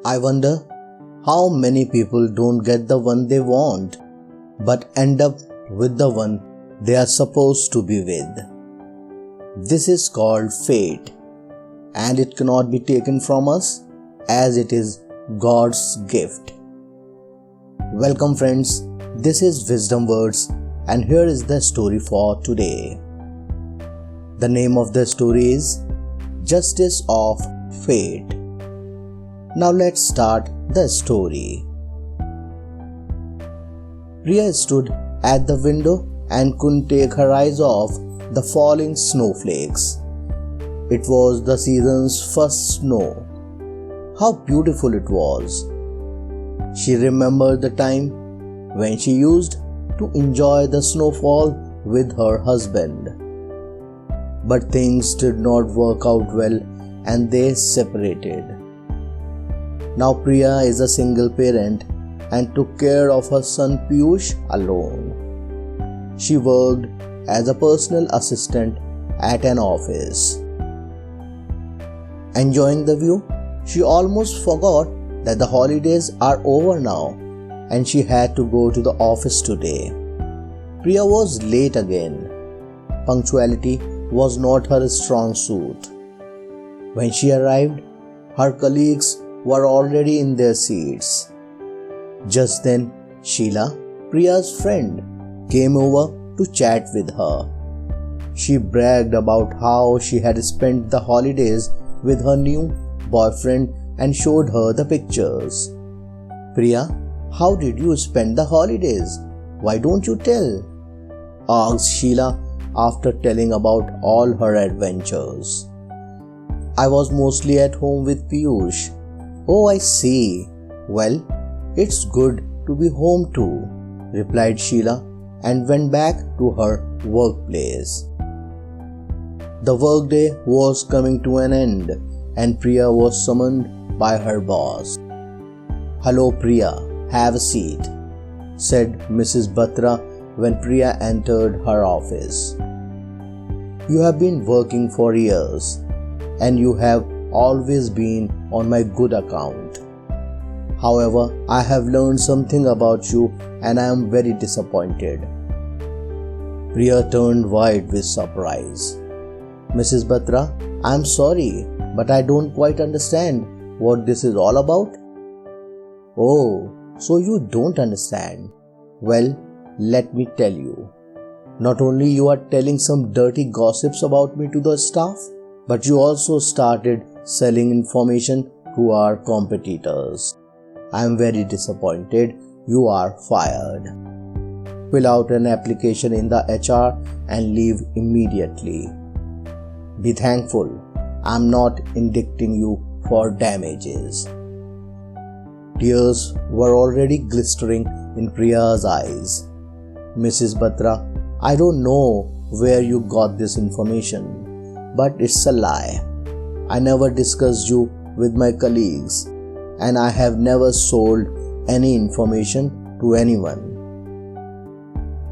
I wonder how many people don't get the one they want, but end up with the one they are supposed to be with. This is called fate, and it cannot be taken from us as it is God's gift. Welcome friends, this is Wisdom Words and here is the story for today. The name of the story is Justice of Fate. Now let's start the story. Priya stood at the window and couldn't take her eyes off the falling snowflakes. It was the season's first snow. How beautiful it was. She remembered the time when she used to enjoy the snowfall with her husband. But things did not work out well and they separated. Now Priya is a single parent and took care of her son Piyush alone. She worked as a personal assistant at an office. Enjoying the view, she almost forgot that the holidays are over now and she had to go to the office today. Priya was late again. Punctuality was not her strong suit. When she arrived, her colleagues were already in their seats. Just then, Sheila, Priya's friend, came over to chat with her. She bragged about how she had spent the holidays with her new boyfriend and showed her the pictures. Priya, how did you spend the holidays? Why don't you tell? Asked Sheila after telling about all her adventures. I was mostly at home with Piyush. Oh, I see. Well, it's good to be home too, replied Sheila and went back to her workplace. The workday was coming to an end and Priya was summoned by her boss. Hello Priya, have a seat, said Mrs. Batra when Priya entered her office. You have been working for years and you have always been on my good account. However, I have learned something about you and I am very disappointed. Priya turned white with surprise. Mrs. Batra, I am sorry, but I don't quite understand what this is all about. Oh, so you don't understand. Well, let me tell you. Not only you are telling some dirty gossips about me to the staff, but you also started selling information to our competitors. I am very disappointed. You are fired. Fill out an application in the HR and leave immediately. Be thankful I am not indicting you for damages. Tears were already glistering in Priya's eyes. Mrs. Batra, I don't know where you got this information, but it's a lie. I never discussed you with my colleagues and I have never sold any information to anyone.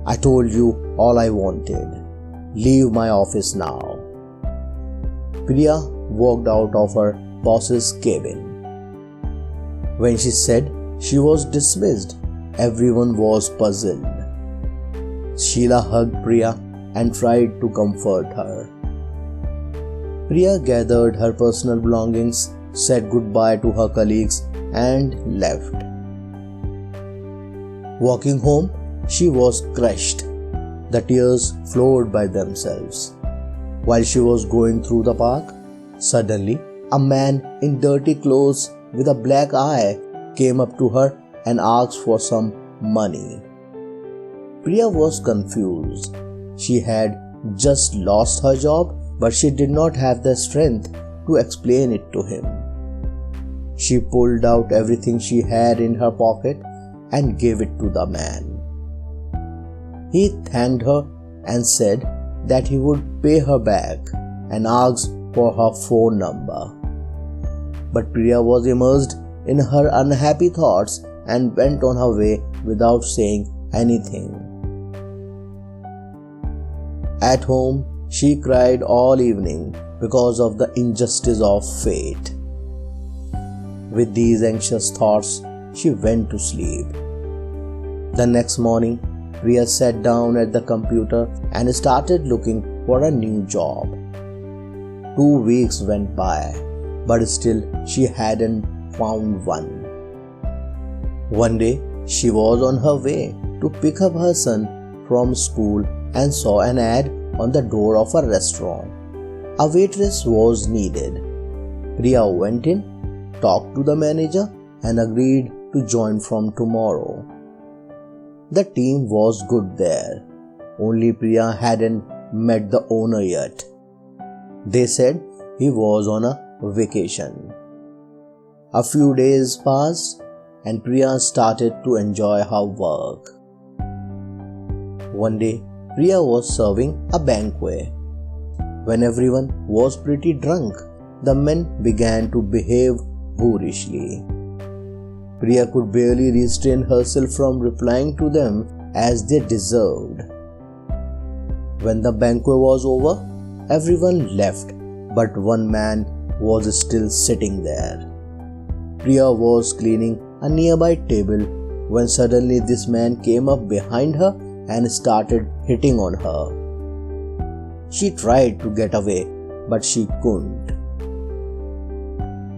I told you all I wanted. Leave my office now. Priya walked out of her boss's cabin. When she said she was dismissed, everyone was puzzled. Sheila hugged Priya and tried to comfort her. Priya gathered her personal belongings, said goodbye to her colleagues and left. Walking home, she was crushed. The tears flowed by themselves. While she was going through the park, suddenly a man in dirty clothes with a black eye came up to her and asked for some money. Priya was confused. She had just lost her job, but she did not have the strength to explain it to him. She pulled out everything she had in her pocket and gave it to the man. He thanked her and said that he would pay her back and asked for her phone number. But Priya was immersed in her unhappy thoughts and went on her way without saying anything. At home, she cried all evening because of the injustice of fate. With these anxious thoughts, she went to sleep. The next morning, Priya sat down at the computer and started looking for a new job. 2 weeks went by, but still she hadn't found one. One day, she was on her way to pick up her son from school and saw an ad on the door of a restaurant. A waitress was needed. Priya went in, talked to the manager, and agreed to join from tomorrow. The team was good there, only Priya hadn't met the owner yet. They said he was on a vacation. A few days passed and Priya started to enjoy her work. One day, Priya was serving a banquet. When everyone was pretty drunk, the men began to behave boorishly. Priya could barely restrain herself from replying to them as they deserved. When the banquet was over, everyone left, but one man was still sitting there. Priya was cleaning a nearby table when suddenly this man came up behind her and started hitting on her. She tried to get away, but she couldn't.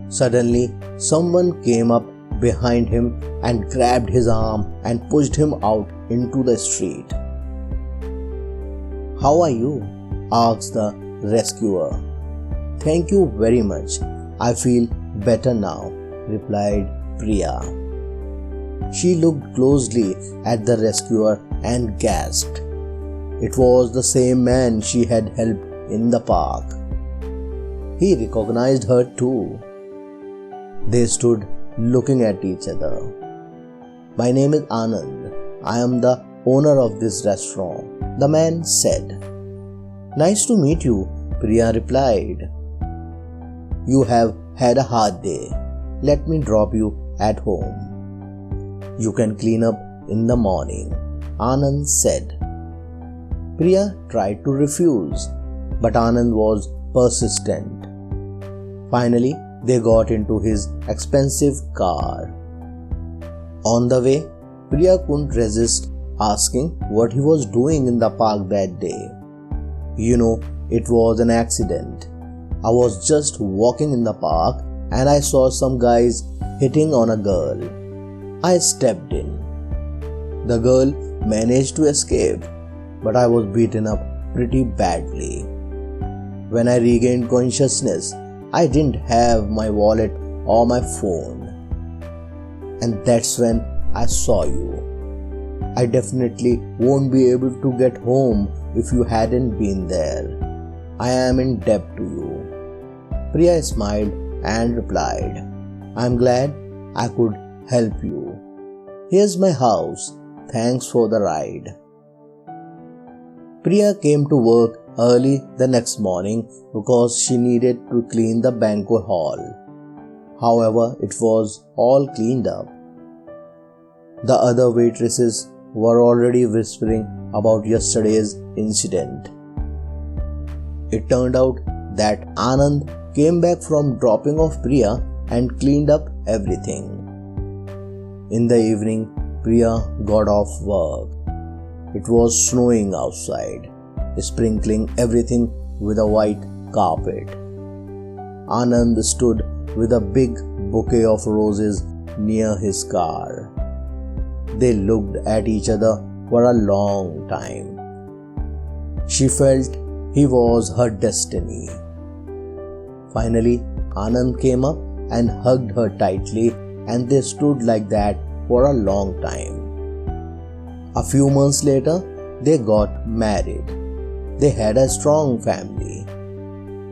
Suddenly, someone came up behind him and grabbed his arm and pushed him out into the street. "How are you?" asked the rescuer. "Thank you very much. I feel better now," replied Priya. She looked closely at the rescuer and gasped. It was the same man she had helped in the park. He recognized her too. They stood looking at each other. "My name is Anand. I am the owner of this restaurant," the man said. "Nice to meet you," Priya replied. "You have had a hard day. Let me drop you at home. You can clean up in the morning," Anand said. Priya tried to refuse, but Anand was persistent. Finally, they got into his expensive car. On the way, Priya couldn't resist asking what he was doing in the park that day. It was an accident. I was just walking in the park and I saw some guys hitting on a girl. I stepped in. The girl managed to escape, but I was beaten up pretty badly. When I regained consciousness, I didn't have my wallet or my phone. And that's when I saw you. I definitely won't be able to get home if you hadn't been there. I am in debt to you." Priya smiled and replied, "I'm glad I could help you. Here's my house. Thanks for the ride." Priya came to work early the next morning because she needed to clean the banquet hall. However, it was all cleaned up. The other waitresses were already whispering about yesterday's incident. It turned out that Anand came back from dropping off Priya and cleaned up everything. In the evening, Priya got off work. It was snowing outside, sprinkling everything with a white carpet. Anand stood with a big bouquet of roses near his car. They looked at each other for a long time. She felt he was her destiny. Finally, Anand came up and hugged her tightly, and they stood like that for a long time. A few months later, they got married. They had a strong family.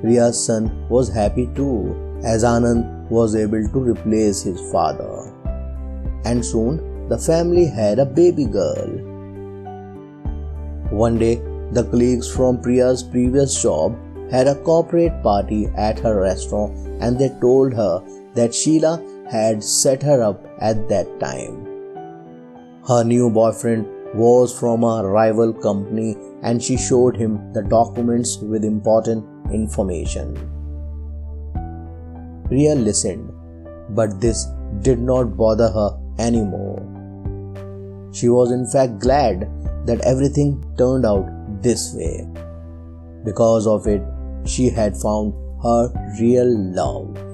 Priya's son was happy too, as Anand was able to replace his father. And soon, the family had a baby girl. One day, the colleagues from Priya's previous job had a corporate party at her restaurant, and they told her that Sheila had set her up at that time. Her new boyfriend was from a rival company, and she showed him the documents with important information. Priya listened, But this did not bother her anymore. She was in fact glad that everything turned out this way. Because of it, she had found her real love.